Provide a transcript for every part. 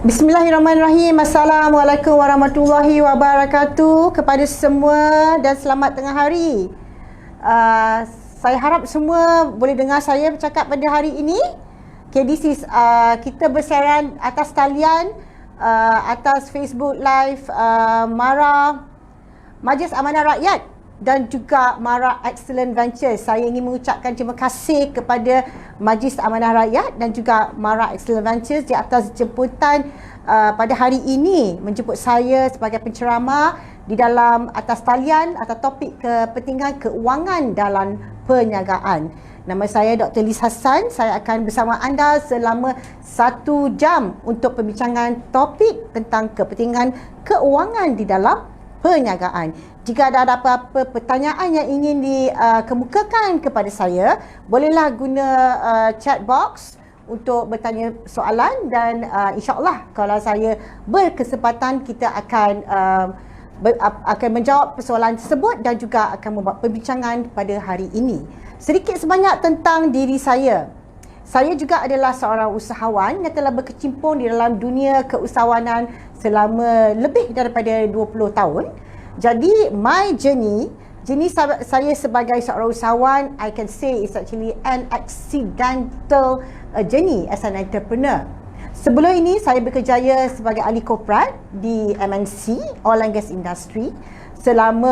Bismillahirrahmanirrahim. Assalamualaikum warahmatullahi wabarakatuh kepada semua dan selamat tengah hari. Saya harap semua boleh dengar saya bercakap pada hari ini. Okay, this is kita bersiaran atas talian, atas Facebook Live MARA Majlis Amanah Rakyat dan juga MARA Excellent Ventures. Saya ingin mengucapkan terima kasih kepada Majlis Amanah Rakyat dan juga MARA Excellent Ventures di atas jemputan pada hari ini menjemput saya sebagai penceramah di dalam atas talian atau topik kepentingan keuangan dalam perniagaan. Nama saya Dr. Liz Hassan. Saya akan bersama anda selama 1 jam untuk perbincangan topik tentang kepentingan keuangan di dalam perniagaan. Jika ada apa-apa pertanyaan yang ingin dikemukakan kepada saya, bolehlah guna chat box untuk bertanya soalan dan insya-Allah kalau saya berkesempatan kita akan menjawab persoalan tersebut dan juga akan membuat perbincangan pada hari ini. Sedikit sebanyak tentang diri saya. Saya juga adalah seorang usahawan yang telah berkecimpung di dalam dunia keusahawanan selama lebih daripada 20 tahun. Jadi my journey saya sebagai seorang usahawan, I can say it's actually an accidental journey as an entrepreneur. Sebelum ini saya bekerjaya sebagai ahli korporat di MNC, Oil and Gas Industry, selama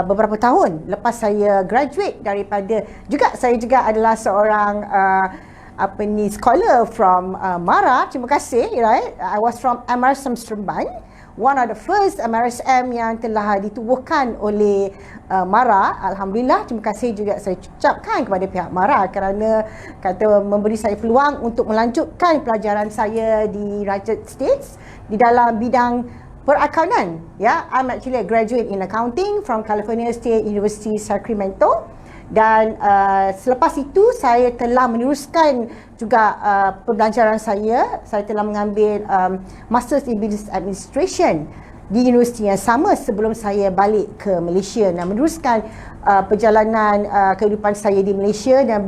beberapa tahun lepas saya graduate daripada, saya juga adalah seorang scholar from MARA. Terima kasih, right? I was from MRSM Seremban, one of the first MRSM yang telah ditubuhkan oleh MARA. Alhamdulillah, terima kasih juga saya ucapkan kepada pihak MARA kerana memberi saya peluang untuk melanjutkan pelajaran saya di United States di dalam bidang perakaunan. I'm actually a graduate in accounting from California State University, Sacramento. Dan selepas itu saya telah meneruskan juga pembelajaran saya. Saya telah mengambil Masters in Business Administration di universiti yang sama sebelum saya balik ke Malaysia dan meneruskan perjalanan kehidupan saya di Malaysia dan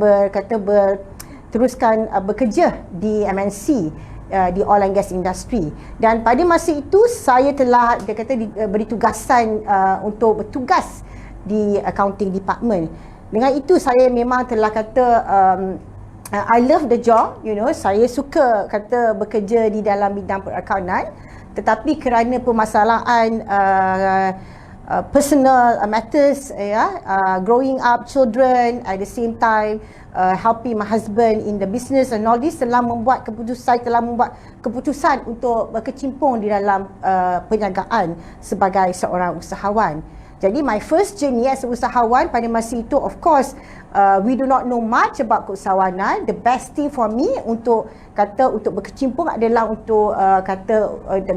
teruskan bekerja di MNC, di Oil and Gas Industry. Dan pada masa itu saya telah diberi tugasan untuk bertugas di accounting department. Dengan itu saya memang telah I love the job, saya suka bekerja di dalam bidang perakaunan, tetapi kerana permasalahan personal matters, growing up children at the same time, helping my husband in the business and all this, telah membuat keputusan untuk berkecimpung di dalam perniagaan sebagai seorang usahawan. Jadi my first journey as usahawan pada masa itu, of course, we do not know much about keusahawanan. The best thing for me untuk berkecimpung adalah untuk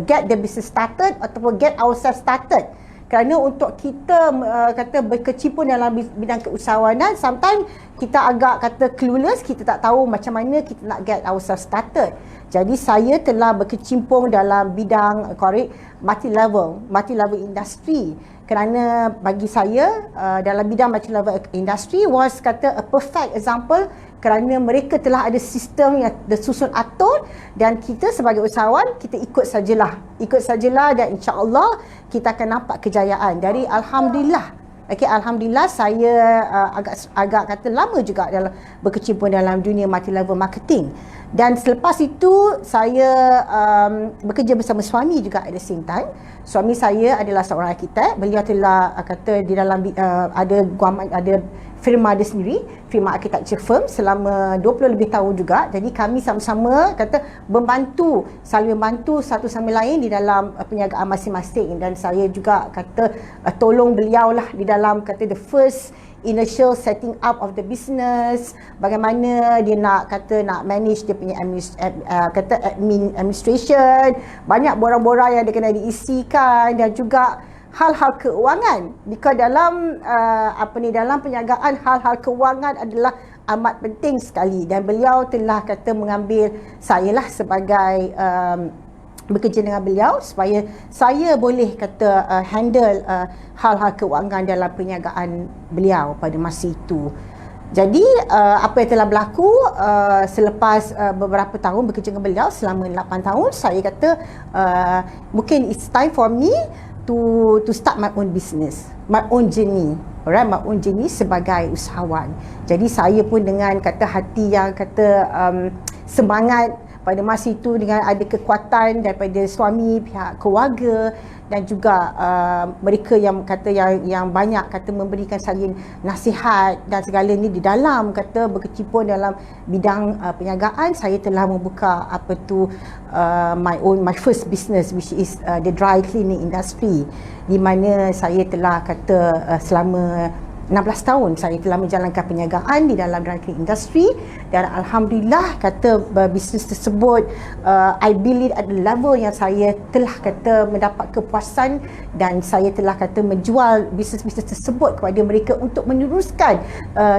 get the business started ataupun get ourselves started. Kerana untuk kita berkecimpung dalam bidang keusahawanan, sometimes kita agak clueless, kita tak tahu macam mana kita nak get ourselves started. Jadi saya telah berkecimpung dalam bidang multi-level industry. Kerana bagi saya dalam bidang multi-level industry was a perfect example kerana mereka telah ada sistem yang tersusun atur dan kita sebagai usahawan kita ikut sajalah dan insya-Allah kita akan nampak kejayaan. Dari Alhamdulillah saya agak lama juga dalam berkecimpung dalam dunia multi-level marketing. Dan selepas itu saya bekerja bersama suami juga at the same time. Suami saya adalah seorang arkitek. Beliau telah di dalam ada firma dia sendiri, firma architecture firm selama 20 lebih tahun juga. Jadi kami sama-sama saling membantu satu sama lain di dalam perniagaan masing-masing, dan saya juga tolong beliau lah di dalam the first initial setting up of the business, bagaimana dia nak manage dia punya administration, banyak borang-borang yang dia kena diisikan, dan juga hal-hal keuangan. Because dalam dalam perniagaan, hal-hal keuangan adalah amat penting sekali, dan beliau telah mengambil saya lah sebagai bekerja dengan beliau supaya saya boleh handle hal-hal keuangan dalam perniagaan beliau pada masa itu. Jadi apa yang telah berlaku selepas beberapa tahun bekerja dengan beliau selama 8 tahun, saya kata mungkin it's time for me to start my own business, my own journey. Alright, my own journey sebagai usahawan. Jadi saya pun dengan kata hati yang kata semangat pada masa itu, dengan ada kekuatan daripada suami, pihak keluarga dan juga mereka yang kata yang banyak kata memberikan saya nasihat dan segala ni di dalam kata berkecimpung dalam bidang perniagaan. Saya telah membuka apa tu my first business, which is the dry cleaning industry, di mana saya telah kata selama 16 tahun saya telah menjalankan perniagaan di dalam dry cleaning industry, dan alhamdulillah kata bisnes tersebut I believe at the level yang saya telah kata mendapat kepuasan, dan saya telah kata menjual bisnes-bisnes tersebut kepada mereka untuk meneruskan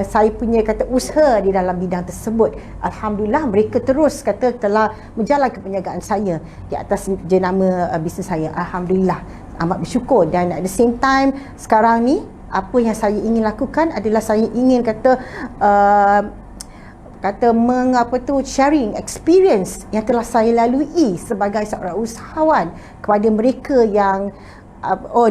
saya punya kata usaha di dalam bidang tersebut. Alhamdulillah mereka terus kata telah menjalankan perniagaan saya di atas jenama bisnes saya. Alhamdulillah, amat bersyukur. Dan at the same time sekarang ni apa yang saya ingin lakukan adalah saya ingin kata sharing experience yang telah saya lalui sebagai seorang usahawan kepada mereka yang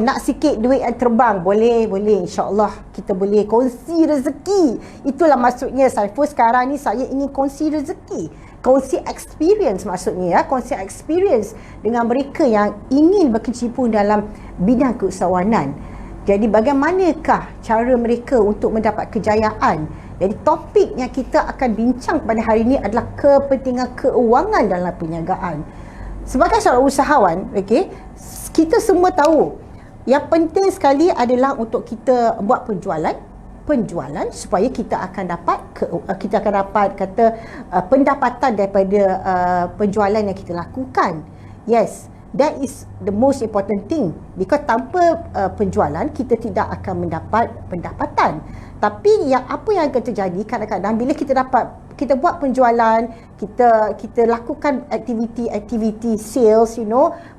nak sikit duit yang terbang. Boleh insya-Allah kita boleh kongsi rezeki. Itulah maksudnya saya sekarang ni saya ingin kongsi rezeki, kongsi experience, maksudnya kongsi experience dengan mereka yang ingin berkecimpung dalam bidang keusahawanan. Jadi bagaimanakah cara mereka untuk mendapat kejayaan? Jadi topik yang kita akan bincang pada hari ini adalah kepentingan keuangan dalam perniagaan. Sebagai seorang usahawan, okey, kita semua tahu yang penting sekali adalah untuk kita buat penjualan supaya kita akan dapat kata pendapatan daripada penjualan yang kita lakukan. Yes, that is the most important thing, because tanpa penjualan kita tidak akan mendapat pendapatan. Tapi apa yang akan terjadi kadang-kadang bila kita buat penjualan, kita lakukan aktiviti sales,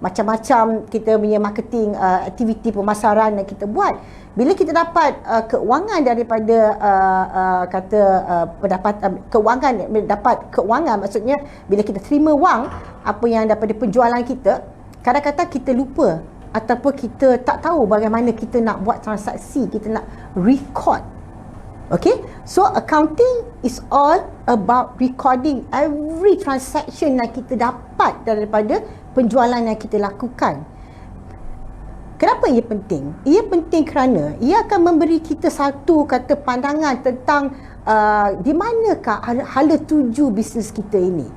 macam-macam kita punya marketing, aktiviti pemasaran yang kita buat. Bila kita dapat keuangan daripada dapat keuangan, maksudnya bila kita terima wang apa yang daripada penjualan kita, kadang-kadang kita lupa ataupun kita tak tahu bagaimana kita nak buat transaksi, kita nak record. Okay, so accounting is all about recording every transaction yang kita dapat daripada penjualan yang kita lakukan. Kenapa ia penting? Ia penting kerana ia akan memberi kita satu kata pandangan tentang di manakah hala tuju bisnes kita ini.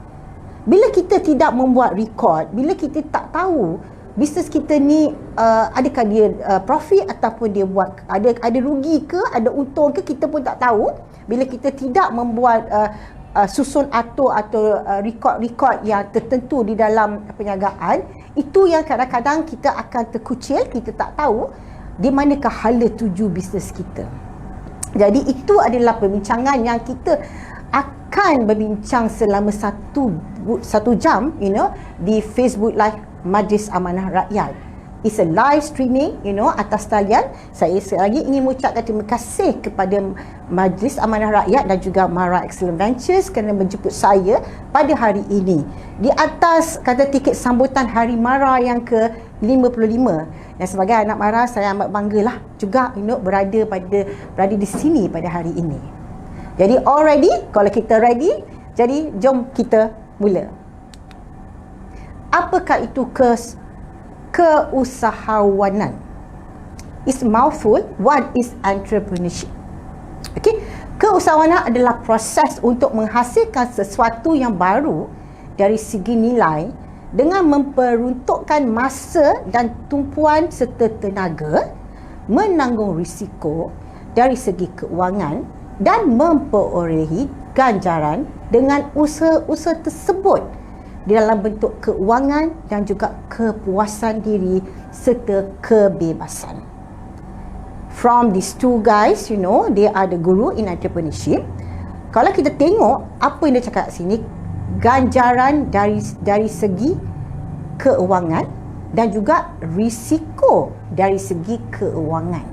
Bila kita tidak membuat record, bila kita tak tahu bisnes kita ni adakah dia profit ataupun dia buat ada rugi ke, ada untung ke, kita pun tak tahu. Bila kita tidak membuat susun atur atau record yang tertentu di dalam perniagaan, itu yang kadang-kadang kita akan terkucil, kita tak tahu di manakah hala tuju bisnes kita. Jadi itu adalah perbincangan yang kita akan berbincang selama satu jam, di Facebook Live Majlis Amanah Rakyat. It's a live streaming, atas talian. Saya sekali lagi ingin mengucapkan terima kasih kepada Majlis Amanah Rakyat dan juga Mara Excellent Ventures kerana menjemput saya pada hari ini di atas kata tiket sambutan Hari Mara yang ke-55. Dan sebagai anak Mara, saya amat banggalah juga berada di sini pada hari ini. Jadi all ready? Kalau kita ready, jadi jom kita mula. Apakah itu keusahawanan? It's a mouthful. What is entrepreneurship? Okay, keusahawanan adalah proses untuk menghasilkan sesuatu yang baru dari segi nilai dengan memperuntukkan masa dan tumpuan serta tenaga, menanggung risiko dari segi keuangan dan memperolehi ganjaran dengan usaha-usaha tersebut di dalam bentuk keuangan dan juga kepuasan diri serta kebebasan. From these two guys, they are the guru in entrepreneurship. Kalau kita tengok apa yang dia cakap sini, ganjaran dari segi keuangan dan juga risiko dari segi keuangan.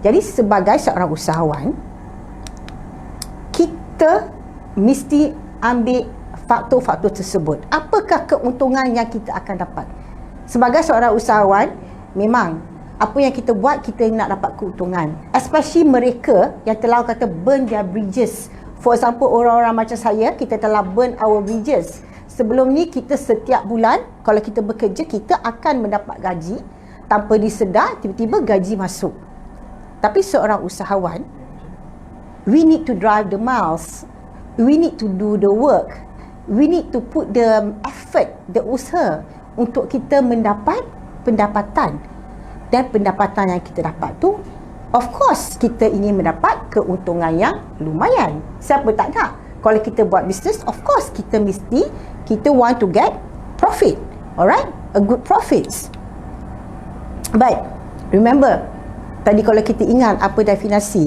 Jadi sebagai seorang usahawan, kita mesti ambil faktor-faktor tersebut. Apakah keuntungan yang kita akan dapat? Sebagai seorang usahawan, memang apa yang kita buat, kita nak dapat keuntungan. Especially mereka yang telah kata burn their bridges. For example, orang-orang macam saya, kita telah burn our bridges. Sebelum ni kita setiap bulan, kalau kita bekerja, kita akan mendapat gaji. Tanpa disedar, tiba-tiba gaji masuk. Tapi seorang usahawan, we need to drive the miles. We need to do the work. We need to put the effort, the usaha untuk kita mendapat pendapatan. Dan pendapatan yang kita dapat tu, of course, kita ingin mendapat keuntungan yang lumayan. Siapa tak nak? Kalau kita buat bisnes, of course, kita want to get profit. Alright? A good profits. But, remember, tadi kalau kita ingat apa definisi,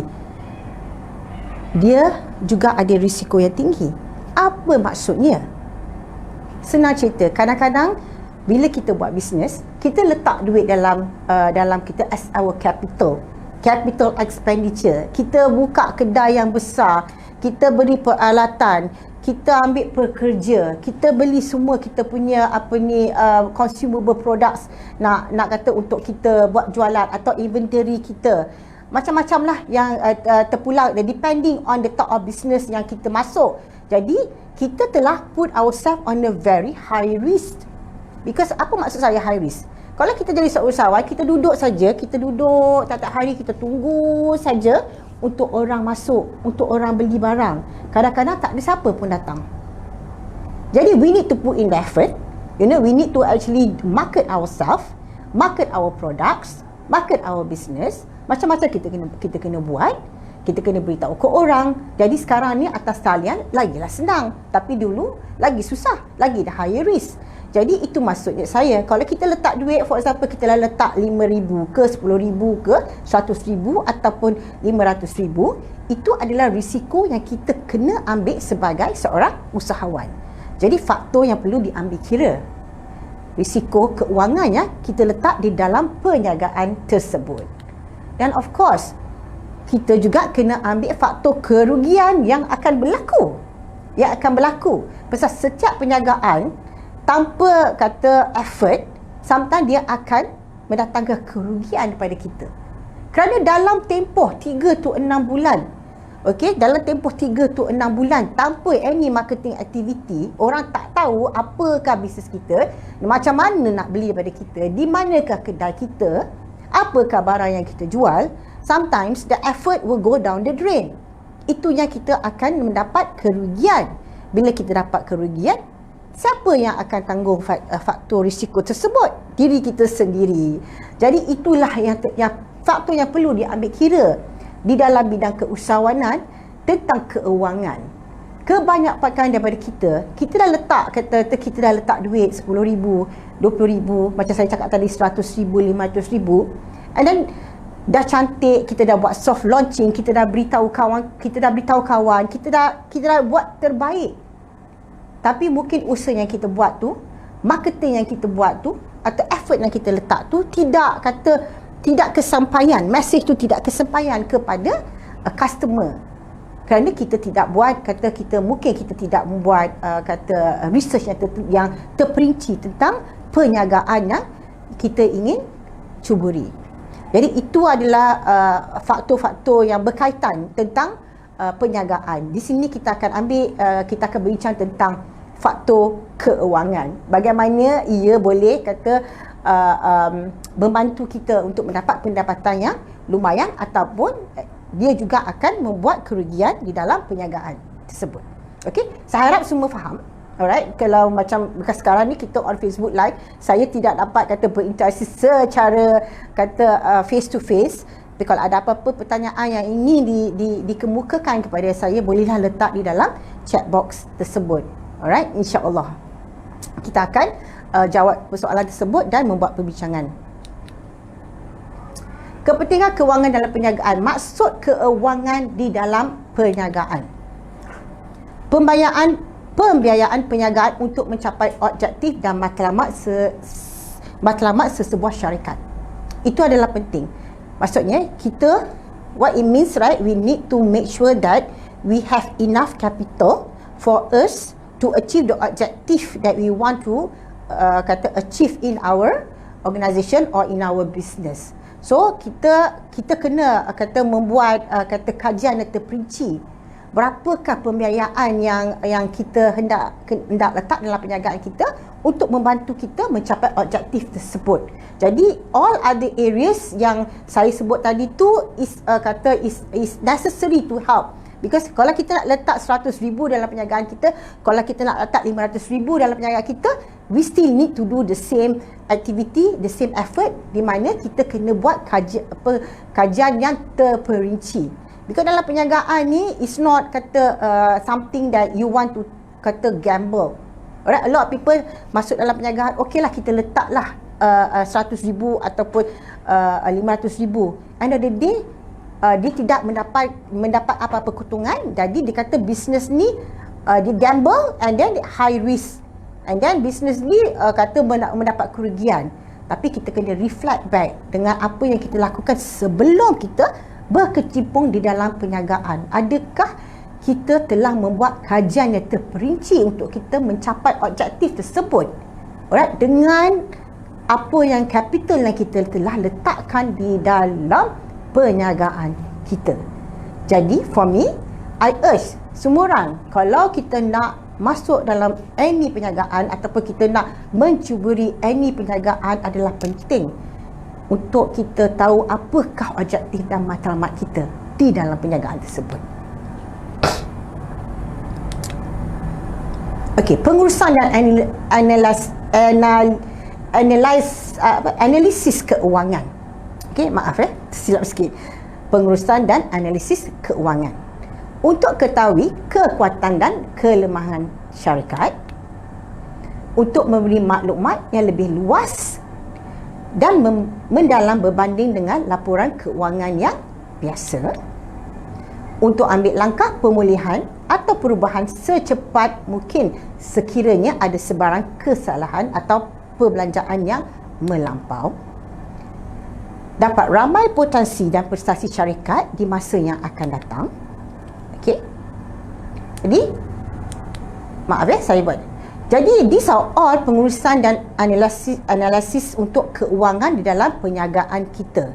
dia juga ada risiko yang tinggi. Apa maksudnya? Senang cerita, kadang-kadang bila kita buat bisnes, kita letak duit dalam kita as our capital expenditure. Kita buka kedai yang besar, kita beri peralatan, kita ambil pekerja, kita beli semua kita punya consumable products, nak kata untuk kita buat jualan atau inventory kita. Macam-macam lah yang terpulang depending on the type of business yang kita masuk. Jadi kita telah put ourselves on a very high risk. Because apa maksud saya high risk? Kalau kita jadi seorang usahawan, kita duduk saja, kita duduk tiap-tiap hari, kita tunggu saja untuk orang masuk, untuk orang beli barang. Kadang-kadang tak ada siapa pun datang. Jadi we need to put in the effort. We need to actually market ourselves, market our products, market our business. Macam-macam kita kena buat. Kita kena beritahu ke orang. Jadi sekarang ni atas talian lagilah senang. Tapi dulu lagi susah, lagi dah higher risk. Jadi itu maksudnya saya, kalau kita letak duit, for example kita dah letak RM5,000 ke RM10,000 ke RM100,000 ataupun RM500,000, itu adalah risiko yang kita kena ambil sebagai seorang usahawan. Jadi faktor yang perlu diambil kira, risiko keuangannya kita letak di dalam perniagaan tersebut. Dan of course, kita juga kena ambil faktor kerugian yang akan berlaku. Pasal setiap perniagaan tanpa kata effort, sometimes dia akan mendatangkan kerugian kepada kita. Kerana dalam tempoh 3 to 6 bulan, dalam tempoh 3 to 6 bulan tanpa any marketing activity, orang tak tahu apakah bisnes kita, macam mana nak beli daripada kita, di manakah kedai kita, apakah barang yang kita jual. Sometimes the effort will go down the drain. Itu yang kita akan mendapat kerugian. Bila kita dapat kerugian, siapa yang akan tanggung faktor risiko tersebut? Diri kita sendiri. Jadi itulah yang faktor yang perlu diambil kira di dalam bidang keusahawanan tentang keuangan. Kebanyakan daripada kita dah letak, kita dah letak duit RM10,000, RM20,000, macam saya cakap tadi RM100,000, RM500,000, and then dah cantik, kita dah buat soft launching, kita dah beritahu kawan, kita dah buat terbaik. Tapi mungkin usaha yang kita buat tu, marketing yang kita buat tu, atau effort yang kita letak tu tidak kesampaian, message tu tidak kesampaian kepada customer. Kerana kita tidak buat, mungkin kita tidak membuat research yang terperinci tentang perniagaan yang kita ingin cuburi. Jadi itu adalah faktor-faktor yang berkaitan tentang perniagaan. Di sini kita akan berbincang tentang faktor keuangan. Bagaimana ia boleh membantu kita untuk mendapat pendapatan yang lumayan, ataupun dia juga akan membuat kerugian di dalam perniagaan tersebut. Okey, saya harap semua faham. Alright, kalau macam sekarang ni kita on Facebook Live, saya tidak dapat berinteraksi secara face to face. Tapi kalau ada apa-apa pertanyaan yang ingin dikemukakan kepada saya, bolehlah letak di dalam chat box tersebut. Alright, insya-Allah kita akan jawab persoalan tersebut dan membuat perbincangan. Kepentingan kewangan dalam perniagaan. Maksud keuangan di dalam perniagaan. Pembiayaan perniagaan untuk mencapai objektif dan matlamat sesebuah syarikat. Itu adalah penting. Maksudnya what it means, right? We need to make sure that we have enough capital for us to achieve the objective that we want to achieve in our organisation or in our business. So kita kena membuat kajian yang terperinci. Berapakah pembiayaan yang kita hendak letak dalam perniagaan kita untuk membantu kita mencapai objektif tersebut. Jadi all other areas yang saya sebut tadi tu is necessary to help. Because kalau kita nak letak 100,000 dalam perniagaan kita, kalau kita nak letak 500,000 dalam perniagaan kita, we still need to do the same activity, the same effort, di mana kita kena buat kajian yang terperinci. Because dalam perniagaan ni is not something that you want to gamble. Alright, a lot of people masuk dalam perniagaan, okeylah kita letaklah 100,000 ataupun 500,000. End of the day, dia tidak mendapat apa-apa keuntungan. Jadi dia kata bisnes ni dia gamble and then high risk. And then bisnes ni kata mendapat kerugian. Tapi kita kena reflect back dengan apa yang kita lakukan sebelum kita berkecimpung di dalam perniagaan. Adakah kita telah membuat kajian yang terperinci untuk kita mencapai objektif tersebut? Alright, dengan apa yang capital yang kita telah letakkan di dalam perniagaan kita. Jadi for me, I urge semua orang, kalau kita nak masuk dalam any perniagaan ataupun kita nak mencuburi any perniagaan, adalah penting untuk kita tahu apakah objektif dan matlamat kita di dalam perniagaan tersebut. Okey, pengurusan dan analisis keuangan. Okey, maaf silap sikit. Pengurusan dan analisis keuangan. Untuk ketahui kekuatan dan kelemahan syarikat, untuk memberi maklumat yang lebih luas dan mendalam berbanding dengan laporan keuangan yang biasa, untuk ambil langkah pemulihan atau perubahan secepat mungkin sekiranya ada sebarang kesalahan atau perbelanjaan yang melampau, dapat ramai potensi dan prestasi syarikat di masa yang akan datang. Okey. Jadi maaf saya buat. Jadi these are all pengurusan dan analisis untuk keuangan di dalam perniagaan kita.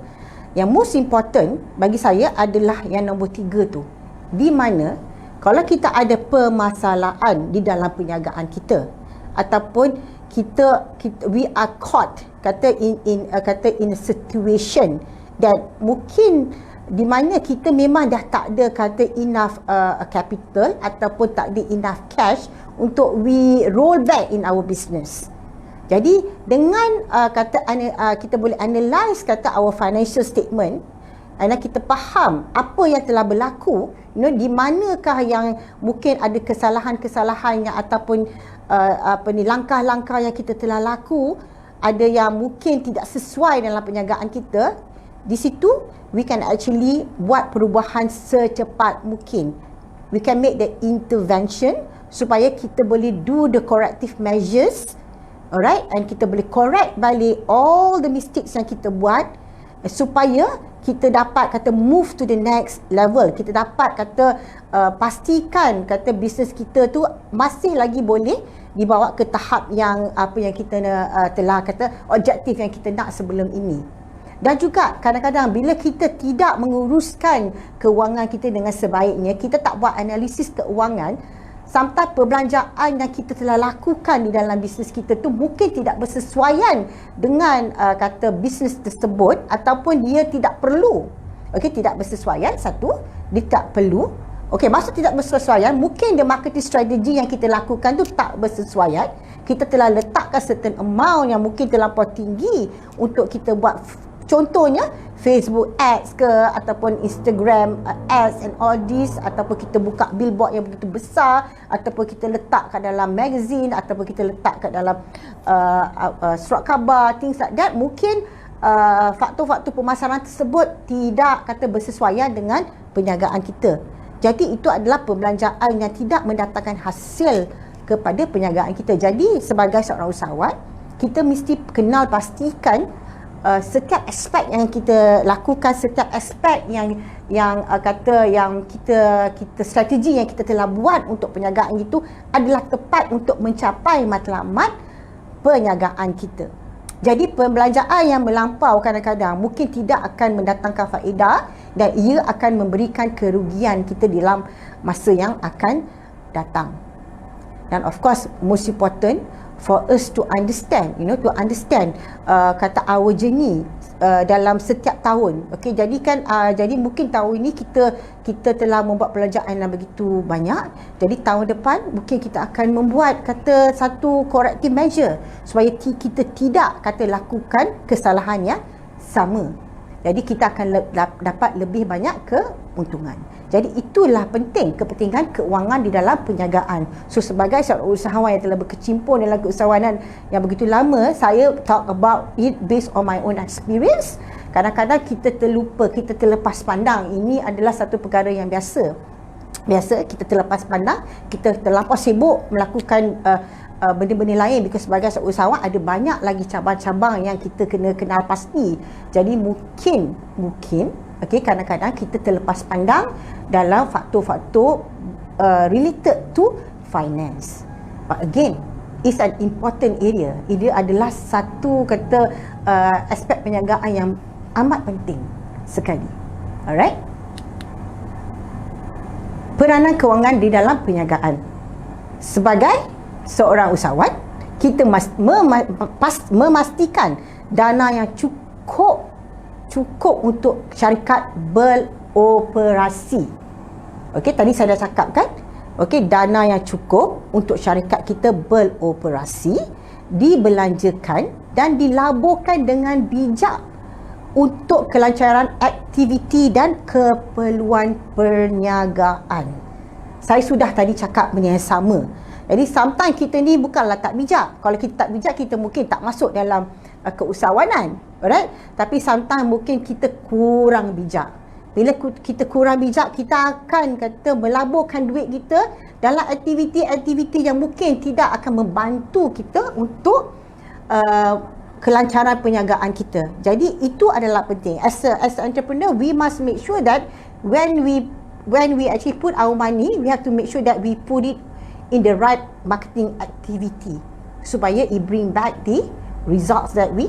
Yang most important bagi saya adalah yang nombor 3 tu. Di mana kalau kita ada permasalahan di dalam perniagaan kita ataupun kita we are caught in a situation that mungkin di mana kita memang dah tak ada enough capital ataupun tak ada enough cash untuk we roll back in our business. Jadi dengan kita boleh analyse our financial statement, dan kita faham apa yang telah berlaku, di manakah yang mungkin ada kesalahan-kesalahan yang ataupun langkah-langkah yang kita telah laku, ada yang mungkin tidak sesuai dalam perniagaan kita. Di situ we can actually buat perubahan secepat mungkin. We can make the intervention supaya kita boleh do the corrective measures, alright, and kita boleh correct balik all the mistakes yang kita buat, supaya kita dapat move to the next level. Kita dapat pastikan bisnes kita tu masih lagi boleh dibawa ke tahap yang yang kita telah objektif yang kita nak sebelum ini. Dan juga kadang-kadang bila kita tidak menguruskan keuangan kita dengan sebaiknya, kita tak buat analisis keuangan, sometimes perbelanjaan yang kita telah lakukan di dalam bisnes kita tu mungkin tidak bersesuaian dengan bisnes tersebut, ataupun dia tidak perlu. Okey, tidak bersesuaian. Satu, dia tak perlu. Okey, maksud tidak bersesuaian, mungkin the marketing strategy yang kita lakukan tu tak bersesuaian. Kita telah letakkan certain amount yang mungkin terlampau tinggi untuk kita buat, contohnya Facebook ads ke, ataupun Instagram ads and all this, ataupun kita buka billboard yang begitu besar, ataupun kita letak kat dalam magazine, ataupun kita letak kat dalam surat khabar, things like that. Mungkin faktor-faktor pemasaran tersebut tidak bersesuaian dengan perniagaan kita. Jadi itu adalah perbelanjaan yang tidak mendatangkan hasil kepada perniagaan kita. Jadi sebagai seorang usahawan, kita mesti kenal pastikan setiap aspek yang kita lakukan, setiap aspek yang kita strategi yang kita telah buat untuk perniagaan itu adalah tepat untuk mencapai matlamat perniagaan kita. Jadi pembelanjaan yang melampau kadang-kadang mungkin tidak akan mendatangkan faedah dan ia akan memberikan kerugian kita dalam masa yang akan datang. Dan of course, most important for us to understand, kata our journey dalam setiap tahun. Okey, jadi mungkin tahun ini kita telah membuat pelajaran yang begitu banyak. Jadi tahun depan mungkin kita akan membuat satu corrective measure supaya kita tidak lakukan kesalahan yang sama. Jadi kita akan dapat lebih banyak keuntungan. Jadi itulah kepentingan keuangan di dalam perniagaan. So sebagai seorang usahawan yang telah berkecimpung dalam keusahawanan yang begitu lama, saya talk about it based on my own experience. Kadang-kadang kita terlupa, kita terlepas pandang. Ini adalah satu perkara yang biasa kita terlepas pandang, kita terlampau sibuk melakukan benda-benda lain, because sebagai seorang usahawan ada banyak lagi cabang-cabang yang kita kena kenal pasti. Jadi mungkin kadang-kadang kita terlepas pandang dalam faktor-faktor related to finance. But again, it's an important area. Ia adalah satu aspek perniagaan yang amat penting sekali. Alright? Peranan kewangan di dalam perniagaan. Sebagai seorang usahawan, kita memastikan dana yang cukup untuk syarikat beroperasi. Okey, tadi saya dah cakap kan? Okey, dana yang cukup untuk syarikat kita beroperasi, dibelanjakan dan dilaburkan dengan bijak untuk kelancaran aktiviti dan keperluan perniagaan. Saya sudah tadi cakap benda yang sama. Jadi sometimes kita ni bukanlah tak bijak. Kalau kita tak bijak, kita mungkin tak masuk dalam keusahawanan. Alright? Tapi sometimes mungkin kita kurang bijak. Bila kita kurang bijak, kita akan melaburkan duit kita dalam aktiviti-aktiviti yang mungkin tidak akan membantu kita untuk kelancaran perniagaan kita. Jadi itu adalah penting. As an entrepreneur, we must make sure that when we actually put our money, we have to make sure that we put it in the right marketing activity supaya it bring back the results that we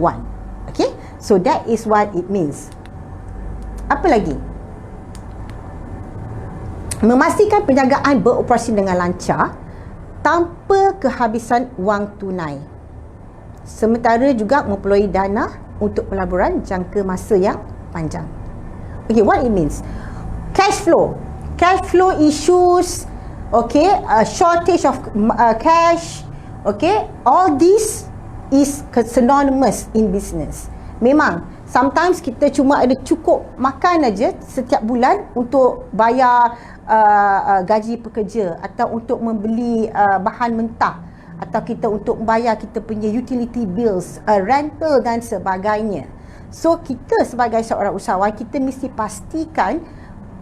want. Okay, so that is what it means. Apa lagi? Memastikan perniagaan beroperasi dengan lancar tanpa kehabisan wang tunai, sementara juga memperoleh dana untuk pelaburan jangka masa yang panjang. Okay, what it means? Cash flow issues, okay, shortage of cash, okay, all this is synonymous in business. Memang sometimes kita cuma ada cukup makan aja setiap bulan untuk bayar gaji pekerja, atau untuk membeli bahan mentah, atau kita untuk membayar kita punya utility bills, rental dan sebagainya. So kita sebagai seorang usahawan, kita mesti pastikan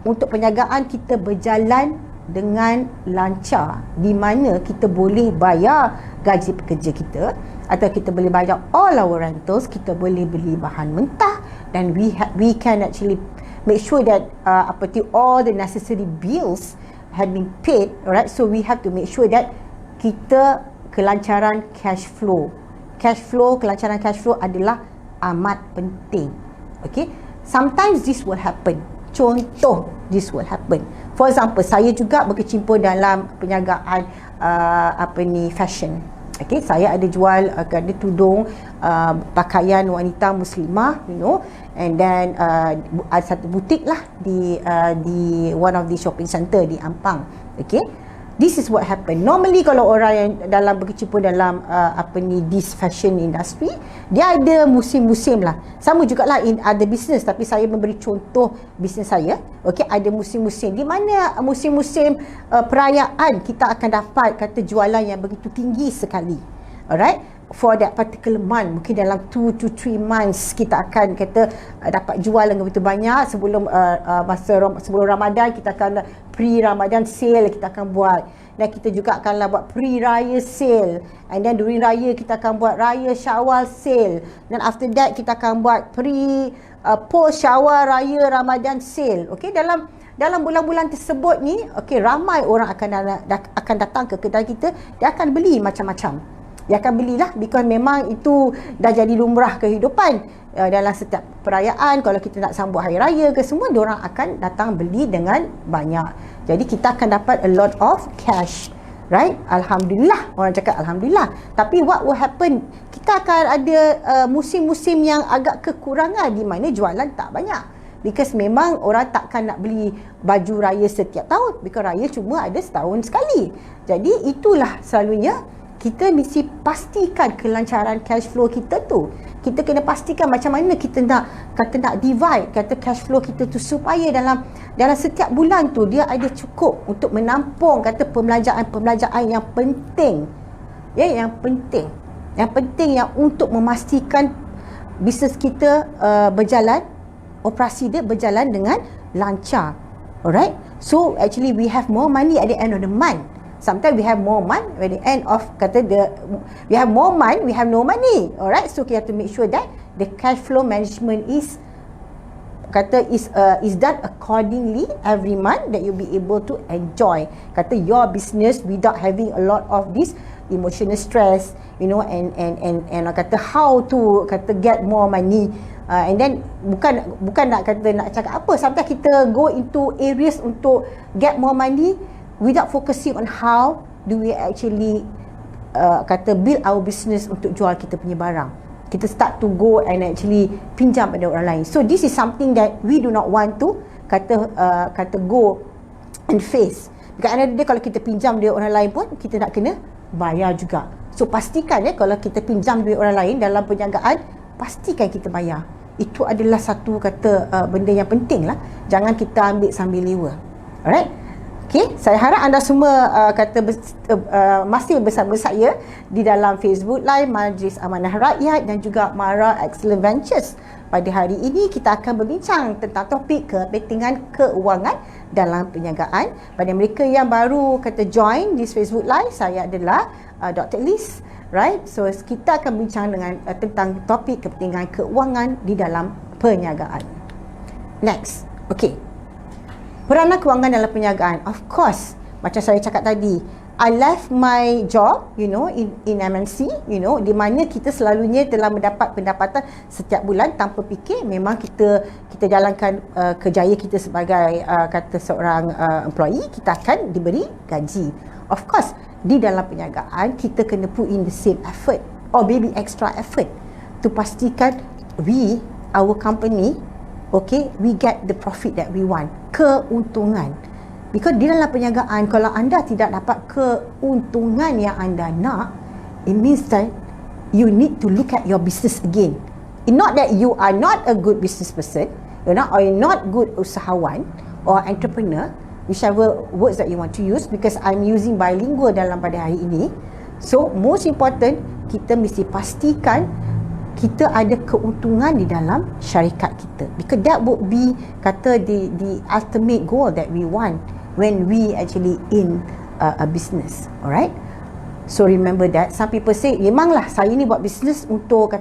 untuk perniagaan kita berjalan dengan lancar, di mana kita boleh bayar gaji pekerja kita, atau kita boleh bayar all our rentals, kita boleh beli bahan mentah, dan we can actually make sure that all the necessary bills have been paid. Alright, so we have to make sure that kita kelancaran cash flow, kelancaran cash flow adalah amat penting. Okay, sometimes this will happen. Contoh, this will happen. For example, saya juga berkecimpung dalam perniagaan fashion. Okay, saya ada jual ada tudung, pakaian wanita muslimah, and then ada satu butik lah di one of the shopping center di Ampang. Okay, this is what happen. Normally kalau orang yang berkecimpung dalam this fashion industry, dia ada musim-musim lah. Sama jugalah in other business, tapi saya memberi contoh bisnes saya. Okey, ada musim-musim di mana musim-musim perayaan kita akan dapat jualan yang begitu tinggi sekali. Alright, for that particular month, mungkin dalam 2 to 3 months kita akan dapat jual yang begitu banyak. Sebelum sebelum Ramadan, kita akan pre-Ramadan sale kita akan buat. dan kita juga akanlah buat pre-raya sale, and then during raya kita akan buat raya Syawal sale, dan after that kita akan buat post Syawal raya Ramadan sale. Okey, dalam bulan-bulan tersebut ni, okey, ramai orang akan datang ke kedai kita, dia akan beli macam-macam. Dia akan belilah, because memang itu dah jadi lumrah kehidupan. Dalam setiap perayaan, kalau kita nak sambut hari raya ke semua, diorang akan datang beli dengan banyak. Jadi kita akan dapat a lot of cash, right? Alhamdulillah, orang cakap Alhamdulillah. Tapi what will happen, kita akan ada musim-musim yang agak kekurangan, di mana jualan tak banyak, because memang orang takkan nak beli baju raya setiap tahun, because raya cuma ada setahun sekali. Jadi itulah selalunya kita mesti pastikan kelancaran cash flow kita tu. Kita kena pastikan macam mana kita nak divide cash flow kita tu, supaya dalam setiap bulan tu dia ada cukup untuk menampung pembelanjaan yang penting. Ya, yang penting yang untuk memastikan bisnes kita berjalan, operasi dia berjalan dengan lancar. Alright? So actually we have more money at the end of the month. Sometimes we have more money at the end of we have more money, we have no money. Alright, so we have to make sure that the cash flow management is done accordingly every month, that you'll be able to enjoy your business without having a lot of this emotional stress, and how to get more money. And then bukan nak cakap apa, sometimes kita go into areas untuk get more money without focusing on how do we actually build our business untuk jual kita punya barang. Kita start to go and actually pinjam pada orang lain. So this is something that we do not want to go and face. Because end of the day, kalau kita pinjam duit orang lain pun, kita nak kena bayar juga. So pastikan kalau kita pinjam duit orang lain dalam perniagaan, pastikan kita bayar. Itu adalah satu benda yang penting lah. Jangan kita ambil sambil lewa. Alright? Okay, saya harap anda semua masih bersama saya di dalam Facebook Live Majlis Amanah Rakyat dan juga Mara Excellent Ventures. Pada hari ini kita akan berbincang tentang topik kepentingan keuangan dalam perniagaan. Pada mereka yang baru join di Facebook Live, saya adalah Dr. Liz, right? So kita akan bincang tentang topik kepentingan keuangan di dalam perniagaan. Next, okay. Peranan kewangan dalam perniagaan. Of course, macam saya cakap tadi, I left my job, in MNC, di mana kita selalunya telah mendapat pendapatan setiap bulan tanpa fikir. Memang kita jalankan kerjaya kita sebagai seorang employee, kita akan diberi gaji. Of course, di dalam perniagaan kita kena put in the same effort or maybe extra effort to pastikan our company, we get the profit that we want, keuntungan. Because di dalam perniagaan, kalau anda tidak dapat keuntungan yang anda nak, it means that you need to look at your business again. It's not that you are not a good business person, or you're not good usahawan or entrepreneur, whichever words that you want to use, because I'm using bilingual dalam pada hari ini. So most important, kita mesti pastikan kita ada keuntungan di dalam syarikat kita, because that would be the ultimate goal that we want when we actually in a business. Alright, so remember that. Some people say, memanglah saya ni buat business untuk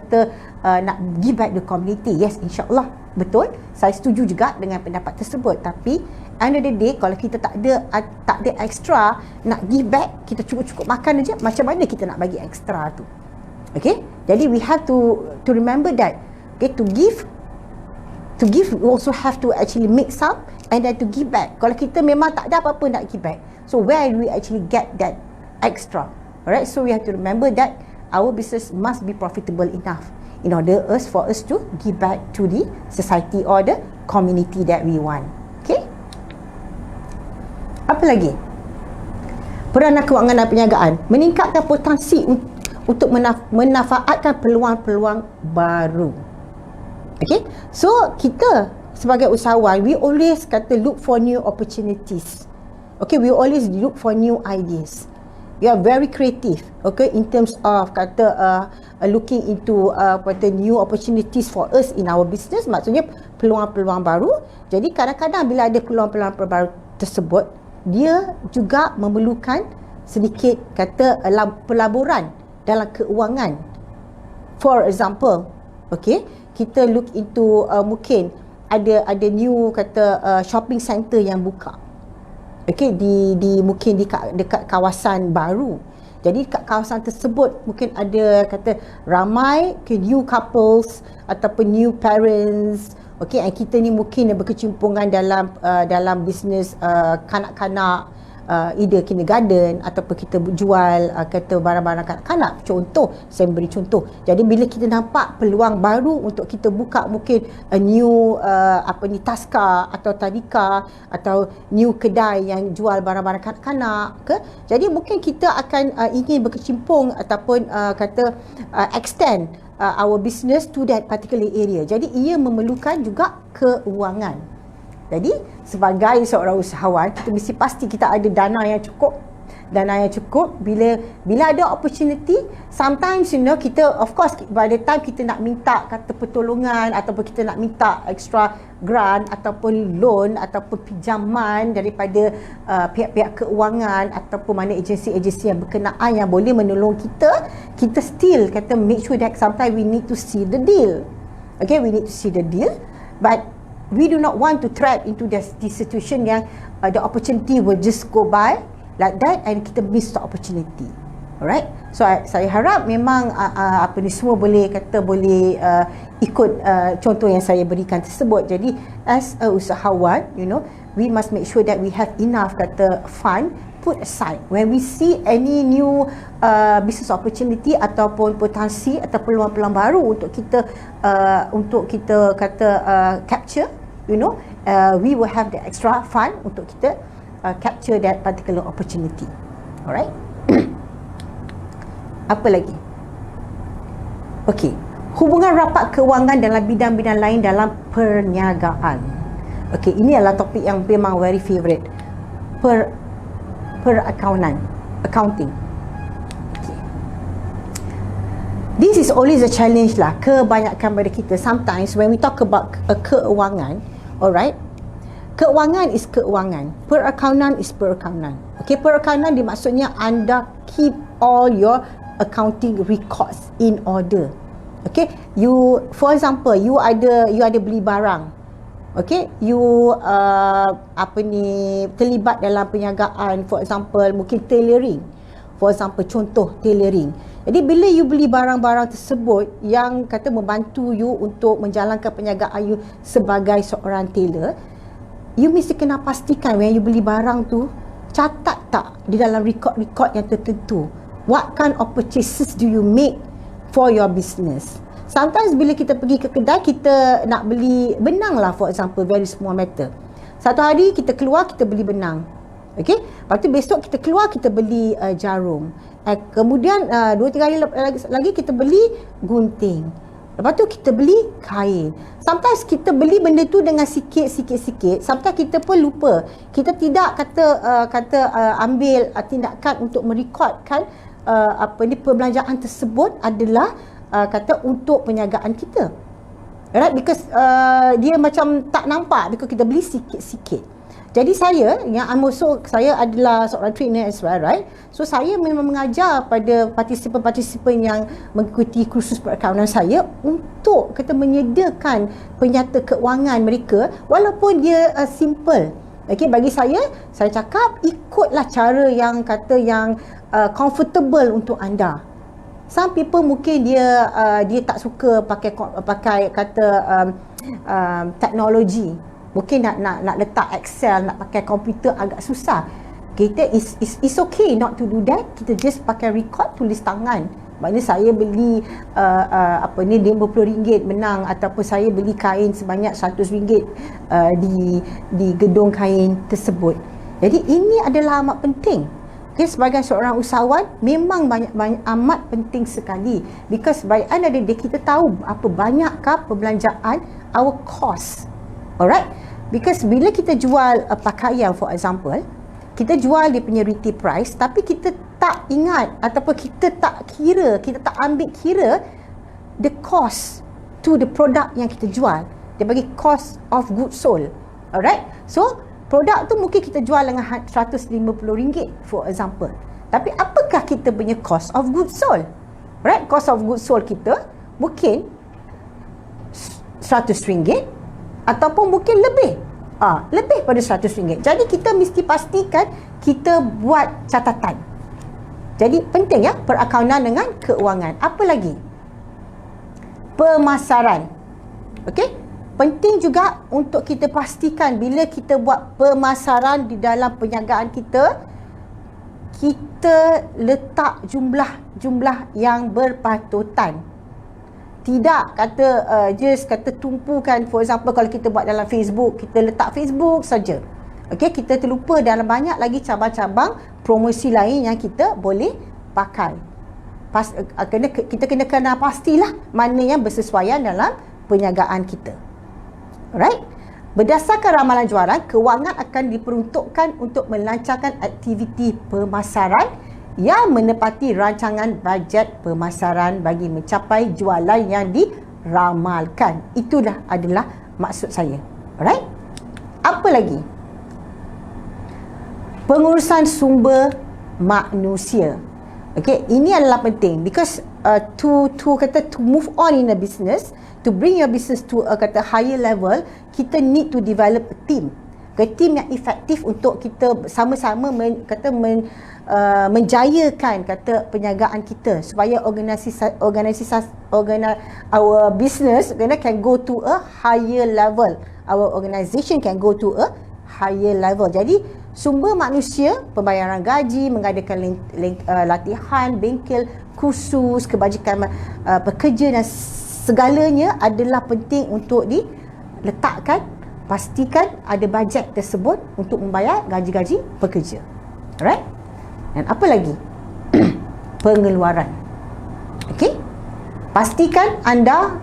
nak give back the community. Yes, insyaAllah, betul, saya setuju juga dengan pendapat tersebut. Tapi end of the day, kalau kita tak ada extra nak give back, kita cukup-cukup makan aja, macam mana kita nak bagi extra tu? Okay, jadi we have to remember that. Okay, to give we also have to actually make some, and then to give back. Kalau kita memang tak ada apa-apa nak give back, so where do we actually get that extra? Alright, so we have to remember that our business must be profitable enough in order for us to give back to the society or the community that we want. Okay, apa lagi? Peranan kewangan dan perniagaan meningkatkan potensi untuk menafaatkan peluang-peluang baru. Okay, so kita sebagai usahawan, we always look for new opportunities. Okay, we always look for new ideas. We are very creative, okay, in terms of looking into new opportunities for us in our business. Maksudnya peluang-peluang baru. Jadi kadang-kadang bila ada peluang-peluang baru tersebut, dia juga memerlukan sedikit kata pelaburan dalam keuangan. For example, okay, kita look into mungkin ada new kata shopping center yang buka. Okay, di mungkin dekat kawasan baru. Jadi kat kawasan tersebut mungkin ada kata ramai new couples ataupun new parents. Okay, and kita ni mungkin berkecimpungan dalam bisnes kanak-kanak, either kindergarten ataupun kita jual kata barang-barang kanak-kanak. Contoh, saya beri contoh. Jadi bila kita nampak peluang baru untuk kita buka mungkin a new taska atau tadika atau new kedai yang jual barang-barang kanak-kanak ke, jadi mungkin kita akan ingin berkecimpung ataupun extend our business to that particular area. Jadi ia memerlukan juga keuangan. Jadi sebagai seorang usahawan, kita mesti pasti kita ada dana yang cukup. Dana yang cukup bila ada opportunity, sometimes kita of course by the time kita nak minta kata pertolongan ataupun kita nak minta extra grant ataupun loan ataupun pinjaman daripada pihak-pihak keuangan ataupun mana agensi-agensi yang berkenaan yang boleh menolong kita still kata make sure that sometimes we need to see the deal. Okay, we need to see the deal, but we do not want to trap into this situation yang the opportunity will just go by like that and kita miss the opportunity. Alright, so saya harap memang semua boleh ikut contoh yang saya berikan tersebut. Jadi as a usahawan, we must make sure that we have enough fund put aside when we see any new business opportunity ataupun potensi atau peluang-peluang baru untuk kita capture, we will have the extra fund untuk kita capture that particular opportunity. Alright. Apa lagi? Okey, hubungan rapat keuangan dalam bidang-bidang lain dalam perniagaan. Okey, ini adalah topik yang memang very favorite. Accounting. Okay. This is always a challenge lah. Kebanyakan pada kita sometimes when we talk about keuangan, alright, keuangan is keuangan, perakaunan is perakaunan. Okay, perakaunan dimaksudnya anda keep all your accounting records in order. Okay, for example, you ada beli barang. Okay, you terlibat dalam perniagaan, for example mungkin tailoring. For example, contoh tailoring. Jadi bila you beli barang-barang tersebut yang kata membantu you untuk menjalankan perniagaan you sebagai seorang tailor, you mesti kena pastikan when you beli barang tu, catat tak di dalam record-record yang tertentu. What kind of purchases do you make for your business? Sometimes bila kita pergi ke kedai, kita nak beli benang lah, for example, very small matter. Satu hari kita keluar, kita beli benang. Okay? Lepas tu besok kita keluar, kita beli jarum. Kemudian 2-3 hari lagi kita beli gunting. Lepas tu kita beli kain. Sometimes kita beli benda tu dengan sikit-sikit. Sometimes kita pun lupa. Kita tidak ambil tindakan untuk merekodkan perbelanjaan tersebut adalah untuk perniagaan kita. Alright, because dia macam tak nampak because kita beli sikit-sikit. Jadi saya adalah seorang trainer as well, right? So saya memang mengajar pada partisipan-partisipan yang mengikuti kursus perakaunan saya untuk kita menyediakan penyata keuangan mereka walaupun dia simple. Okay, bagi saya cakap ikutlah cara yang comfortable untuk anda. Some people mungkin dia tak suka pakai teknologi. Mungkin nak letak Excel, nak pakai komputer agak susah. Kita it's okay not to do that. Kita just pakai record, tulis tangan. Maknanya saya beli RM50 benang ataupun saya beli kain sebanyak RM100 di gedung kain tersebut. Jadi ini adalah amat penting. Okay, sebagai seorang usahawan memang banyak amat penting sekali, because by end of the day kita tahu apa banyakkah perbelanjaan our cost. Alright, because bila kita jual pakaian, for example, kita jual dia punya retail price, tapi kita tak ingat ataupun kita tak ambil kira the cost to the product yang kita jual. Dia bagi cost of goods sold. Alright, so produk tu mungkin kita jual dengan RM150, for example. Tapi apakah kita punya cost of goods sold? Right? Cost of goods sold kita mungkin RM100 ataupun mungkin lebih. Lebih pada RM100. Jadi kita mesti pastikan kita buat catatan. Jadi penting ya, perakuntan dengan keuangan. Apa lagi? Pemasaran. Okey? Penting juga untuk kita pastikan bila kita buat pemasaran di dalam perniagaan kita, kita letak jumlah yang berpatutan. Tidak kata just kata tumpukan. For example, kalau kita buat dalam Facebook, kita letak Facebook saja. Okey, kita terlupa dalam banyak lagi cabang-cabang promosi lain yang kita boleh pakai. Kita kena kenal pastilah mana yang bersesuaian dalam perniagaan kita. Alright? Berdasarkan ramalan jualan, kewangan akan diperuntukkan untuk melancarkan aktiviti pemasaran yang menepati rancangan bajet pemasaran bagi mencapai jualan yang diramalkan. Itulah adalah maksud saya. Alright? Apa lagi? Pengurusan sumber manusia. Okay, ini adalah penting because to move on in a business, to bring your business to a higher level, kita need to develop a team. Team yang efektif untuk kita sama-sama menjayakan perniagaan kita supaya our business can go to a higher level. Our organisation can go to a higher level. Jadi sumber manusia, pembayaran gaji, mengadakan latihan, bengkel khusus, kebajikan pekerja dan segalanya adalah penting untuk diletakkan. Pastikan ada bajet tersebut untuk membayar gaji-gaji pekerja. Alright? Dan apa lagi? Pengeluaran. Okey? Pastikan anda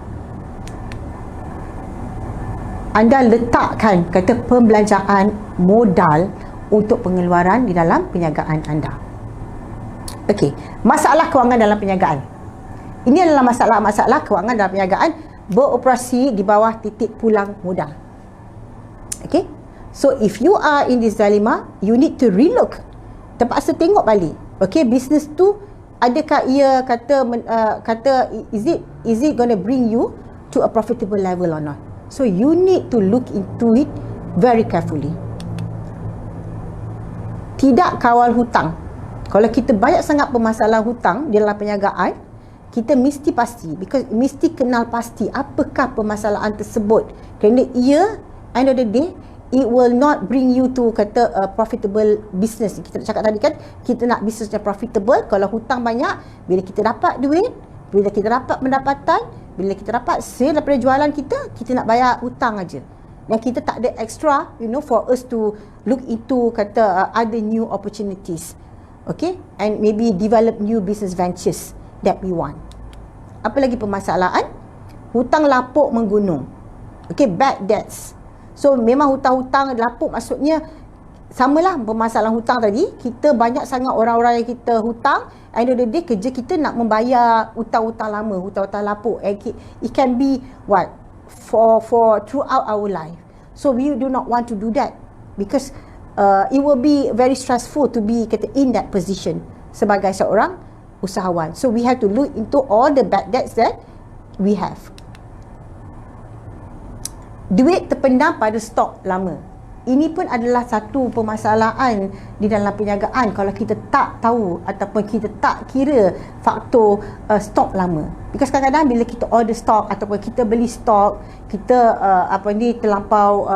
letakkan pembelanjaan modal untuk pengeluaran di dalam perniagaan anda. Okey, masalah kewangan dalam perniagaan. Ini adalah masalah kewangan dalam perniagaan beroperasi di bawah titik pulang modal. Okey. So if you are in this dilemma, you need to relook. Terpaksa tengok balik. Okey, business tu adakah ia is it going to bring you to a profitable level or not? So you need to look into it very carefully. Tidak kawal hutang. Kalau kita banyak sangat permasalahan hutang di dalam perniagaan, kita mesti pasti, mesti kenal pasti apakah permasalahan tersebut. Kerana ia, end of the day, it will not bring you to profitable business. Kita cakap tadi kan, kita nak business yang profitable. Kalau hutang banyak, bila kita dapat duit, bila kita dapat pendapatan, bila kita dapat sale daripada jualan kita nak bayar hutang aja. Dan kita tak ada extra, for us to look into other new opportunities. Okay? And maybe develop new business ventures that we want. Apa lagi permasalahan? Hutang lapuk menggunung. Okay, bad debts. So memang hutang-hutang lapuk, maksudnya samalah permasalahan hutang tadi. Kita banyak sangat orang-orang yang kita hutang, end of the day kerja kita nak membayar hutang-hutang lama, hutang-hutang lapuk. It can be what? For throughout our life. So we do not want to do that because it will be very stressful to be in that position sebagai seorang usahawan. So we have to look into all the bad debts that we have. Duit terpendam pada stok lama. Ini pun adalah satu permasalahan di dalam perniagaan kalau kita tak tahu ataupun kita tak kira faktor stok lama. Because kadang-kadang bila kita order stok ataupun kita beli stok, kita terlampau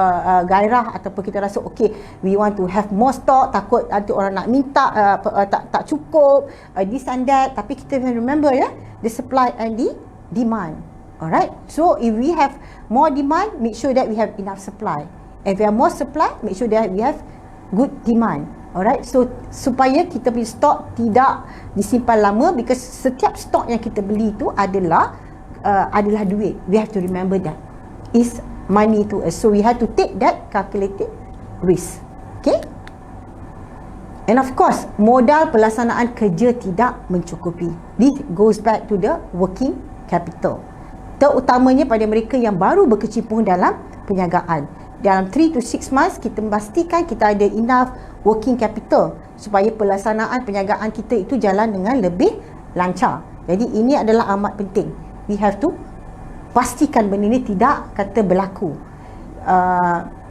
gairah ataupun kita rasa okay, we want to have more stock, takut nanti orang nak minta tak cukup, this and that. Tapi kita remember the supply and the demand. Alright, so if we have more demand, make sure that we have enough supply. If we have more supply, make sure that we have good demand. Alright, so supaya kita punya stok tidak disimpan lama, because setiap stok yang kita beli itu adalah duit. We have to remember that is money to us. So we have to take that calculated risk. Okay? And of course, modal pelaksanaan kerja tidak mencukupi. This goes back to the working capital. Terutamanya pada mereka yang baru berkecimpung dalam perniagaan. dalam 3 to 6 months kita memastikan kita ada enough working capital supaya pelaksanaan perniagaan kita itu jalan dengan lebih lancar. Jadi ini adalah amat penting. We have to pastikan benda ini tidak kata berlaku.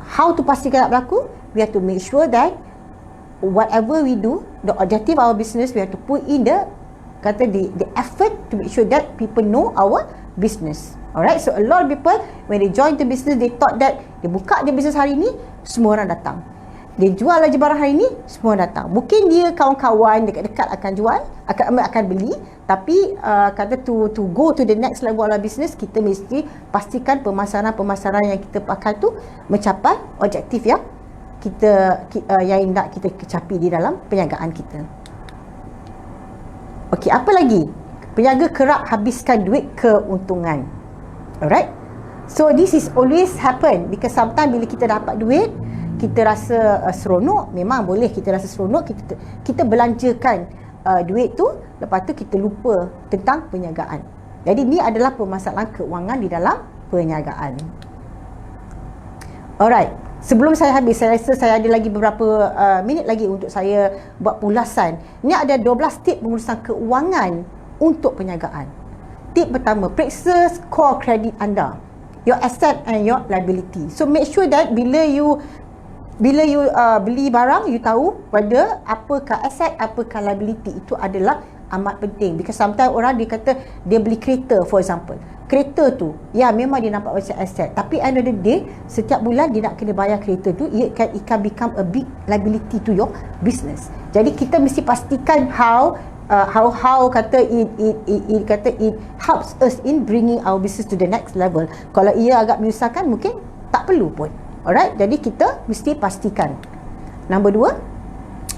How to pastikan tak berlaku? We have to make sure that whatever we do, the objective of our business, we have to put in the effort to make sure that people know our business. Alright, so a lot of people when they join the business, they thought that dia buka dia business hari ni, semua orang datang. Dia jual aja barang hari ni, semua orang datang. Mungkin dia kawan-kawan dekat-dekat akan jual, akan beli, tapi kata to go to the next level of business, kita mesti pastikan pemasaran yang kita pakai tu mencapai objektif yang yang nak kita capai di dalam perniagaan kita. Okey, apa lagi? Peniaga kerap habiskan duit keuntungan. Alright? So this is always happen because sometimes bila kita dapat duit, kita rasa seronok, memang boleh kita rasa seronok, kita belanjakan duit tu, lepas tu kita lupa tentang perniagaan. Jadi ni adalah permasalahan keuangan di dalam perniagaan. Alright, sebelum saya habis, saya rasa saya ada lagi beberapa minit lagi untuk saya buat ulasan. Ini ada 12 tip pengurusan keuangan untuk perniagaan. Tip pertama, periksa skor kredit anda, your asset and your liability. So make sure that bila you beli barang, you tahu pada apakah aset, apakah liability. Itu adalah amat penting. Because sometimes orang dia kata dia beli kereta, for example. Kereta tu, ya memang dia nampak macam aset, tapi end of the day, setiap bulan dia nak kena bayar kereta tu, it can become a big liability to your business. Jadi kita mesti pastikan how kata it helps us in bringing our business to the next level. Kalau ia agak menyusahkan, mungkin tak perlu pun. Alright, jadi kita mesti pastikan. Nombor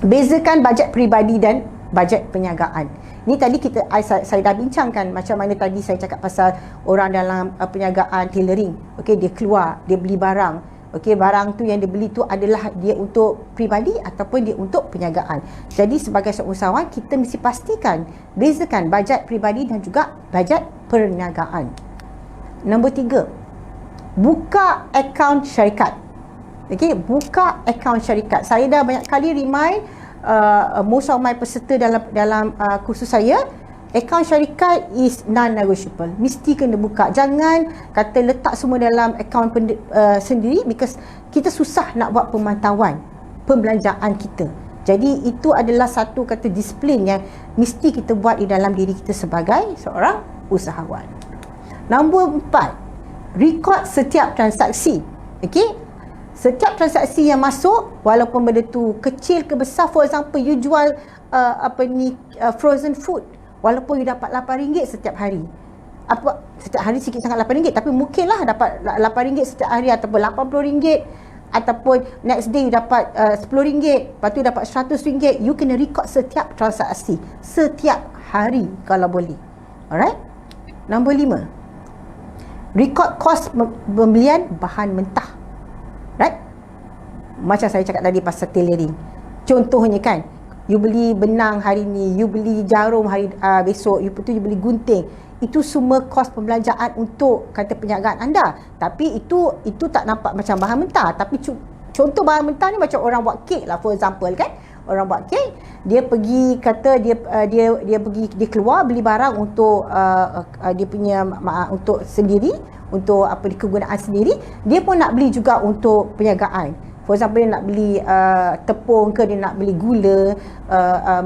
2, bezakan bajet peribadi dan bajet perniagaan. Ni tadi saya dah bincangkan macam mana tadi saya cakap pasal orang dalam perniagaan tailoring. Okey, dia keluar, dia beli barang. Okey, barang tu yang dia beli tu adalah dia untuk peribadi ataupun dia untuk perniagaan. Jadi sebagai seorang usahawan, kita mesti pastikan bezakan bajet peribadi dan juga bajet perniagaan. Nombor 3, buka akaun syarikat. Okey, buka akaun syarikat. Saya dah banyak kali remind most of my peserta dalam kursus saya, akaun syarikat is non-negotiable. Mesti kena buka. Jangan kata letak semua dalam akaun sendiri, because kita susah nak buat pemantauan pembelanjaan kita. Jadi itu adalah satu kata disiplin yang mesti kita buat di dalam diri kita sebagai seorang usahawan. Nombor 4, rekod setiap transaksi. Okey, setiap transaksi yang masuk, walaupun benda tu kecil ke besar, for example you jual frozen food, walaupun you dapat RM8 setiap hari. Setiap hari sikit sangat RM8, tapi mungkinlah dapat RM8 setiap hari, ataupun RM80, ataupun next day you dapat RM10, lepas tu dapat RM100. You kena record setiap transaksi, setiap hari kalau boleh. Alright. Nombor 5, record kos pembelian bahan mentah. Right? Macam saya cakap tadi pasal tailoring. Contohnya kan, you beli benang hari ni, you beli jarum hari besok, you beli gunting. Itu semua kos pembelanjaan untuk kata perniagaan anda. Tapi itu tak nampak macam bahan mentah. Tapi contoh bahan mentah ni macam orang buat kek lah, for example kan. Orang buat kek, dia pergi kata dia keluar beli barang untuk dia punya untuk sendiri, untuk kegunaan sendiri. Dia pun nak beli juga untuk perniagaan. For example, dia nak beli tepung ke, dia nak beli gula,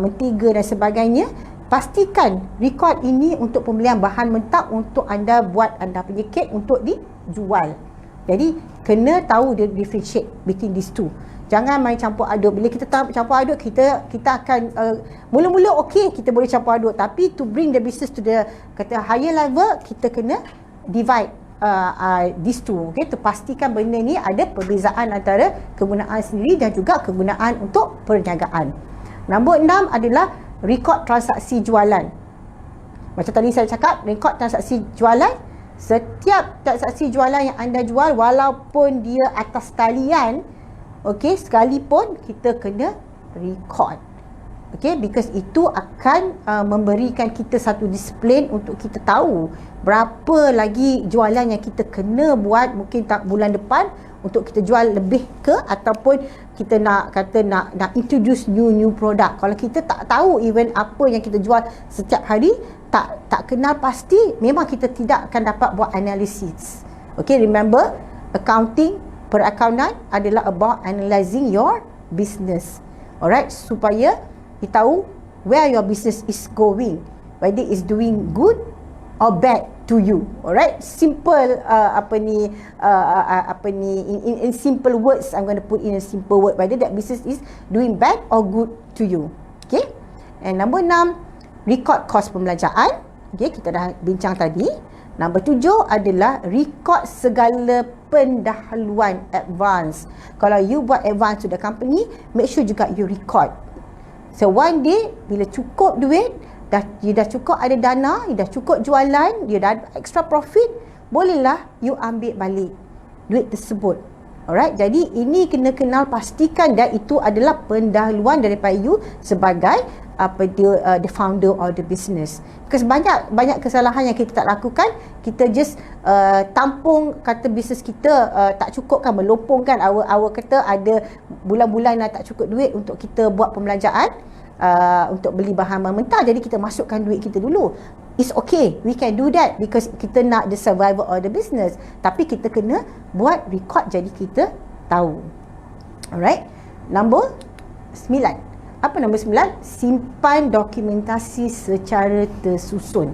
mentega dan sebagainya. Pastikan rekod ini untuk pembelian bahan mentah untuk anda buat anda punya kek untuk dijual. Jadi kena tahu dia differentiate between these two. Jangan main campur aduk. Bila kita campur aduk, kita akan mula-mula okey, kita boleh campur aduk, tapi to bring the business to the kata higher level, kita kena divide these two. Okay, to pastikan benda ni ada perbezaan antara kegunaan sendiri dan juga kegunaan untuk perniagaan. Nombor 6 adalah rekod transaksi jualan. Macam tadi saya cakap, rekod transaksi jualan. Setiap transaksi jualan yang anda jual, walaupun dia atas talian, okey, sekalipun kita kena rekod. Okay, because itu akan memberikan kita satu disiplin untuk kita tahu berapa lagi jualan yang kita kena buat mungkin tak bulan depan untuk kita jual lebih ke, ataupun kita nak introduce new product. Kalau kita tak tahu even apa yang kita jual setiap hari, tak kenal pasti, memang kita tidak akan dapat buat analisis. Okay, remember, accounting, perakaunan adalah about analysing your business. Alright, supaya kita tahu where your business is going, whether it's doing good or bad to you. Alright, simple in simple words, I'm going to put in a simple word, whether that business is doing bad or good to you. Okay, and number 6, record kos pembelanjaan. Okay, kita dah bincang tadi. Nombor 7 adalah record segala pendahuluan, advance. Kalau you buat advance to the company, make sure juga you record. So one day bila cukup duit, you dah cukup ada dana, you dah cukup jualan, you dah ada extra profit, bolehlah you ambil balik duit tersebut. Alright, jadi ini kena kenal, pastikan dan itu adalah pendahuluan daripada you sebagai the founder of the business. Because banyak kesalahan yang kita tak lakukan, kita just tampung kata bisnes kita tak cukup kan, melopong kan, our kata ada bulan-bulan yang tak cukup duit untuk kita buat pembelanjaan, untuk beli bahan mentah, jadi kita masukkan duit kita dulu. It's okay, we can do that because kita nak the survival of the business, tapi kita kena buat record jadi kita tahu. Alright, nombor 9. Apa nombor 9? Simpan dokumentasi secara tersusun.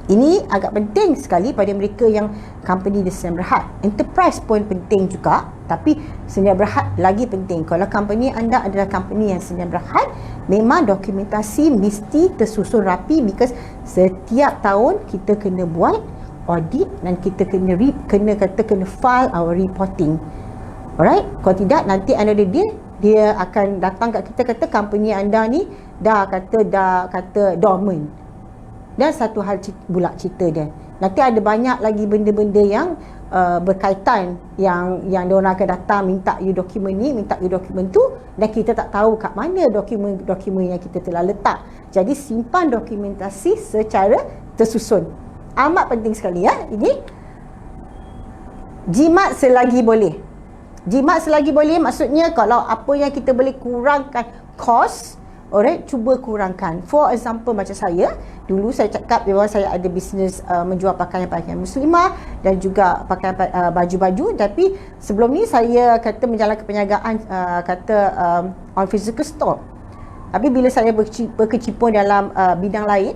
Ini agak penting sekali pada mereka yang company di Sdn Bhd. Enterprise pun penting juga, tapi Sdn Bhd lagi penting. Kalau company anda adalah company yang Sdn Bhd, memang dokumentasi mesti tersusun rapi, because setiap tahun kita kena buat audit dan kita kena file our reporting. Alright, kalau tidak nanti another day dia akan datang kat kita, kata company anda ni dah kata dormant. Dan satu hal pula cerita dia, nanti ada banyak lagi benda-benda yang berkaitan yang diorang akan datang minta you dokumen ni, minta you dokumen tu, dan kita tak tahu kat mana dokumen yang kita telah letak. Jadi simpan dokumentasi secara tersusun. Amat penting sekali ya. Ini jimat selagi boleh. Jimat selagi boleh maksudnya kalau apa yang kita boleh kurangkan kos, alright, cuba kurangkan. For example, macam saya, dulu saya cakap bahawa saya ada bisnes menjual pakaian-pakaian muslimah dan juga pakaian baju-baju, tapi sebelum ni saya kata menjalankan perniagaan on physical store. Tapi bila saya berkecimpung dalam bidang lain,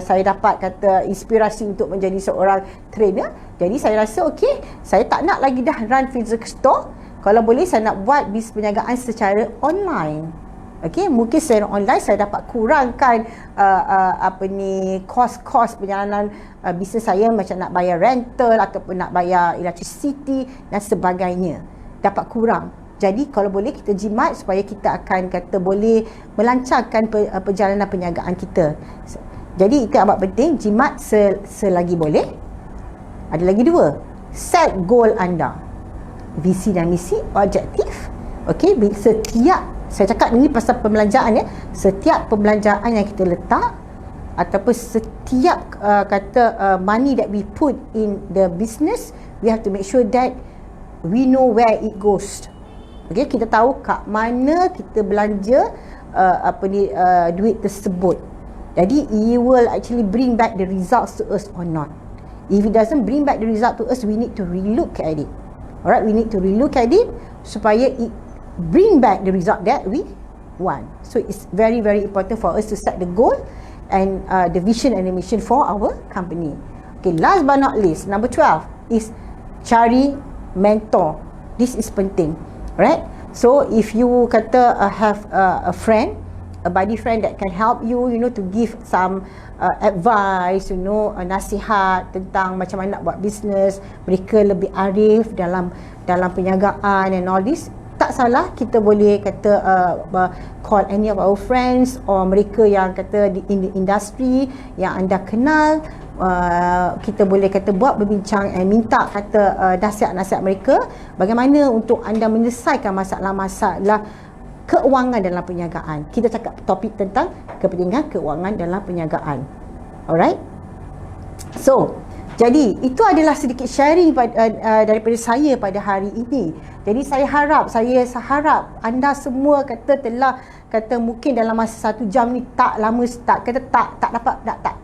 saya dapat kata inspirasi untuk menjadi seorang trainer. Jadi saya rasa okey, saya tak nak lagi dah run physical store. Kalau boleh saya nak buat bisnes perniagaan secara online. Okey, mungkin secara online saya dapat kurangkan kos-kos perjalanan bisnes saya, macam nak bayar rental ataupun nak bayar electricity dan sebagainya, dapat kurang. Jadi kalau boleh kita jimat supaya kita akan kata boleh melancarkan perjalanan perniagaan kita. Jadi itu amat penting, jimat selagi boleh. Ada lagi 2, set goal anda, visi dan misi, objektif. Okey, setiap, saya cakap ini pasal pembelanjaan ya, setiap pembelanjaan yang kita letak ataupun setiap money that we put in the business, we have to make sure that we know where it goes. Okay, kita tahu kat mana kita belanja duit tersebut. Jadi it will actually bring back the results to us or not. If it doesn't bring back the result to us, we need to relook at it. Alright, we need to relook at it supaya it bring back the result that we want. So it's very, very important for us to set the goal and the vision and the mission for our company. Okay, last but not least, number 12 is cari mentor. This is penting. Right? So if you kata have a friend, a buddy friend that can help you, to give some advice, nasihat tentang macam mana nak buat business, mereka lebih arif dalam perniagaan and all this, tak salah kita boleh kata call any of our friends or mereka yang kata in the industry yang anda kenal. Kita boleh kata buat berbincang and minta kata nasihat-nasihat mereka bagaimana untuk anda menyelesaikan masalah-masalah keuangan dalam perniagaan. Kita cakap topik tentang kepentingan keuangan dalam perniagaan. Alright? So, jadi itu adalah sedikit sharing daripada saya pada hari ini. Jadi saya harap anda semua kata mungkin dalam masa 1 jam ni tak lama,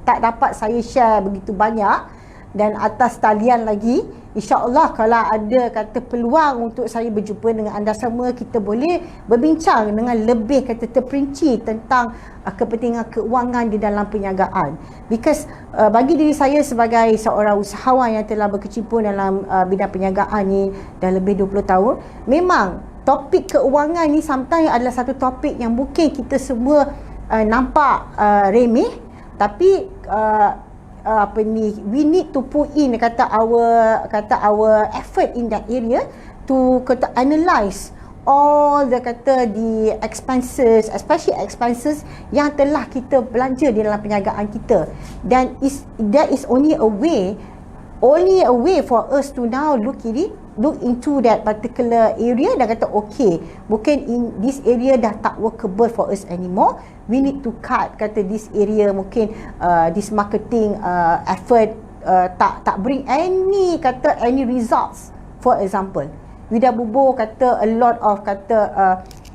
tak dapat saya share begitu banyak. Dan atas talian lagi, insya-Allah kalau ada kata peluang untuk saya berjumpa dengan anda semua, kita boleh berbincang dengan lebih terperinci tentang kepentingan keuangan di dalam perniagaan. Because bagi diri saya sebagai seorang usahawan yang telah berkecimpung dalam bidang perniagaan ni dah lebih 20 tahun, memang topik keuangan ni sometimes adalah satu topik yang mungkin kita semua nampak remeh, tapi we need to put in our effort in that area to analyze all the expenses, especially expenses yang telah kita belanja di dalam perniagaan kita. Dan that is only a way for us to now look into that particular area dan kata okay, mungkin in this area dah tak workable for us anymore, we need to cut this area, mungkin this marketing effort tak bring any results. For example, we dah bubuh a lot of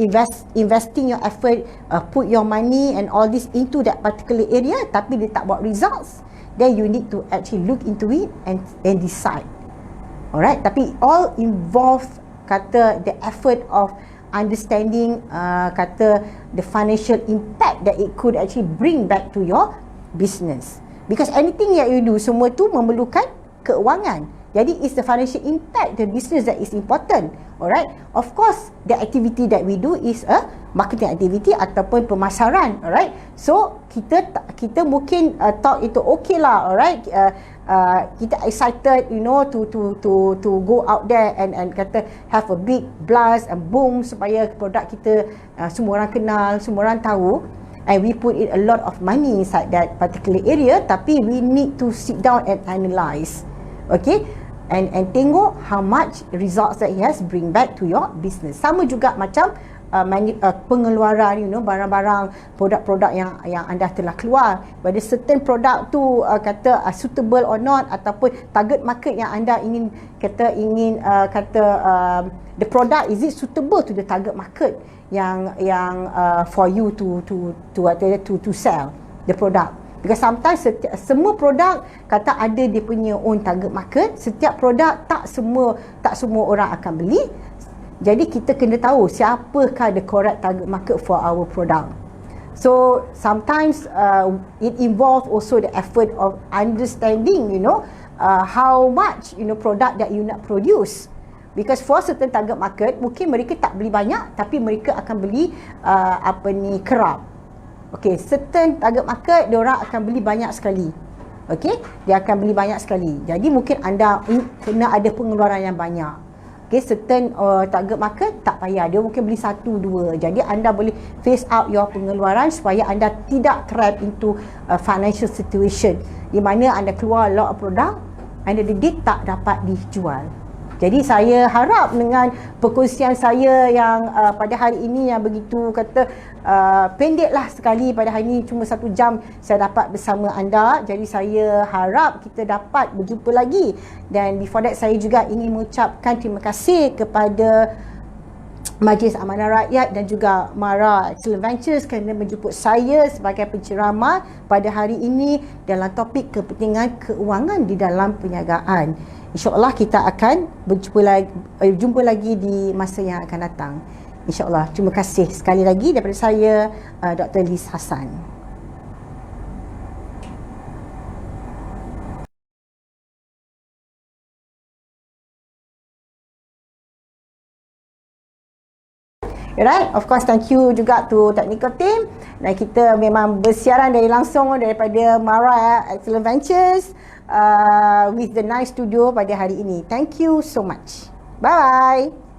investing your effort, put your money and all this into that particular area, tapi dia tak buat results, then you need to actually look into it and decide. Alright, tapi all involve the effort of understanding the financial impact that it could actually bring back to your business. Because anything that you do, semua tu memerlukan keuangan. Jadi it's the financial impact the business that is important. Alright, of course the activity that we do is a marketing activity ataupun pemasaran. Alright, so kita mungkin talk itu okay lah. Alright, kita excited to go out there and have a big blast and boom supaya produk kita semua orang kenal, semua orang tahu, and we put in a lot of money inside that particular area, tapi we need to sit down and analyze, okay, and tengok how much results that it has bring back to your business. Sama juga macam pengeluaran, barang-barang, produk-produk yang anda telah keluar, whether certain produk tu suitable or not, ataupun target market yang anda ingin the product, is it suitable to the target market yang for you to sell the product. Because sometimes semua produk ada dia punya own target market. Setiap produk tak semua orang akan beli. Jadi kita kena tahu siapakah the correct target market for our product. So sometimes it involves also the effort of understanding, how much product that you nak produce. Because for certain target market, mungkin mereka tak beli banyak, tapi mereka akan beli kerap. Okay, certain target market, diorang akan beli banyak sekali. Okay, dia akan beli banyak sekali. Jadi mungkin anda kena ada pengeluaran yang banyak. Okay, certain target market tak payah, dia mungkin beli 1-2. Jadi anda boleh phase out your pengeluaran supaya anda tidak trap into financial situation di mana anda keluar a lot of product, anda tak dapat dijual. Jadi saya harap dengan perkongsian saya yang pada hari ini yang begitu pendeklah sekali, pada hari ini cuma 1 jam saya dapat bersama anda. Jadi saya harap kita dapat berjumpa lagi. Dan before that, saya juga ingin mengucapkan terima kasih kepada Majlis Amanah Rakyat dan juga Mara Excellent Ventures kerana menjemput saya sebagai penceramah pada hari ini dalam topik kepentingan keuangan di dalam perniagaan. InsyaAllah kita akan berjumpa lagi di masa yang akan datang. InsyaAllah. Terima kasih sekali lagi daripada saya, Dr. Liz Hassan. Alright, of course thank you juga to technical team. Dan kita memang bersiaran dari langsung daripada Mara Excellent Ventures with the nice studio pada hari ini. Thank you so much. Bye bye.